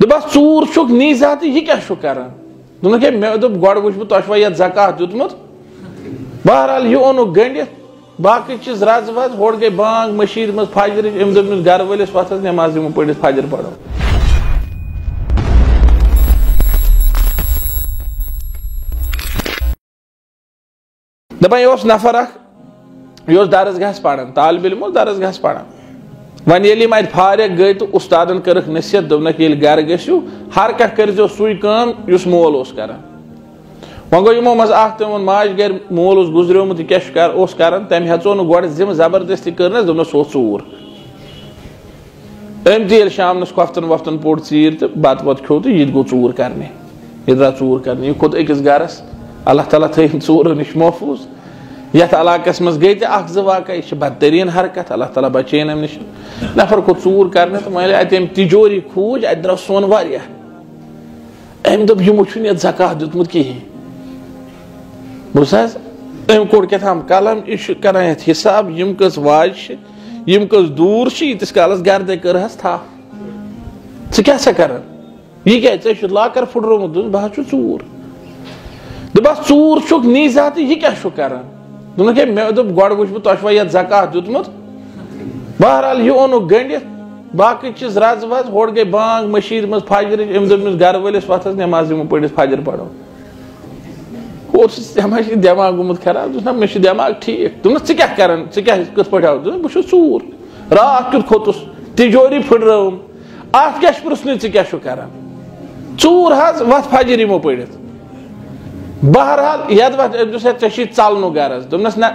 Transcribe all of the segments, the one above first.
दस चूर चुक नी जाती यह क्या कर मे दोप गो वुच बह ये ज़कात दितमुत बहरहाल यह ओन गंडित बाकी चीज रज वज होड़ गई बांग मशीद मज फजर अम दोप गर वलिस वथ नमाज दिमो पढ़ित फजर पढ़ो दपान यह नफर यह दरसगाह पढ़ान तालिब इल्म दरसगाह पढ़ान वन ये अत फारिग गई तो उस्तादन कर नसीहत दोनक ये गर गो हर कह करो सुई काम युस मोल कर वो गो यमो मज तम माज गर मोल गुजरियोमुत क्या कर तम हेचो नो गो जिम जबरदस्ती कर दोपस चूर अम ते शाम कफ्तन वफ्तन पोड़ चीर तो बत वत खो तो यह गो चूर करने यह द्रा चूर करने यह खोत अकिस गरस अल्लाह ताला थम चूर नश महफूज यथ इलाकस मज गई तो वाक़ यह बदतरीन हरकत अल्लाह ताला बचेन अम नश नफर खो चूर करने तो माले अम तिजोरी खूज अत द्राव सोन वारिया अम दोप यमो छुन ये ज़कात दितमुत कहीं बुझ अम कोड़ क्या थाम कलम यह कर हिसाब यम कस वाज यम कस दूर यीतिस कालस गर्दे कर था क्या कर यह क्या लाकर फुटरोमुत बह चूर दस चूर चुक नी जाती यह क्या कर मे दोप गो वुच बह ये ज़कात दितमुत बहरहाल यह ओन गंडित बाकी चीज रज वज होड़ गई बांग मशीद मज फजर अम दोप गर वलिस वथ नमाज दिमो पढ़ित फजर पढ़ो दिमाग गुमुत खराब ना मे दिमाग ठीक दोपस क्या कर कत पे आव बह चूर रात क्युत खोतुस तिजोरी फुटरवम अत क्या पृन क्या कर चूर वथ फजर यमो पढ़ित बहरहाल यद वत चलनु गरज दोपस ना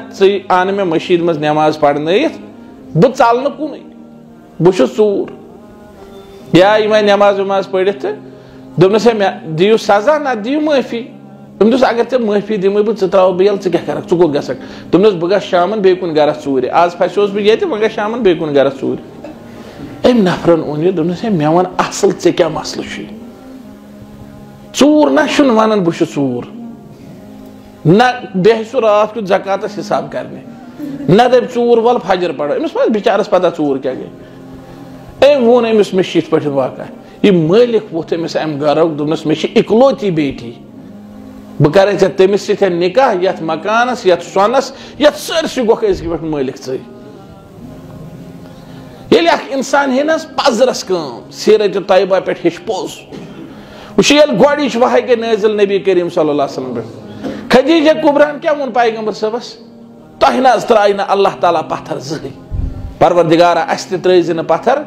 आन मे मशीद मज नमाज पढ़न बह चल कुन बह चूर या नमाज वमाज पढ़ित दोपस मे दियो सजा ना दियो माफी दोपस अगर ऐ माफी दिमे बह त्राव बेल क्या कर कोत गक दोपस बह ग शाम बे कुन गरस चूर आज फसोस बह ये वह ग शाम बे कुन गरस चूर अम नफरन ओन यह दोपस मे वन असल ऐ क्या मसल चूर ना वन बह चूर ना बेह सह रात क्युत ज़कात हिसाब करने ना दप चूर वल फजर पढ़ो अमिस मा बिचारस पता चूर क्या गई अम वोन अमिस मे यथ पे वाक़ यह मालिक वोथ अमिस अम गरुक दोपस मे इकलौती बेटी बह कर तमिस सत्य निकाह यथ मकानस यथ सोनस यथ सरसी गोख पे मालिक ये इंसान हे पजरस कम सीरत तैयबा पे हेच पोज वह गोड़ वहाय गई नाजिल नबी करीम सल्लल्लाहु अलैहि वसल्लम पे खदीजा कुबरान क्या वोन पैगंबर सबस तह ना त्राय ना अल्लाह ताला पत्थर जह परवरदिगारा अस त्रे पत्थर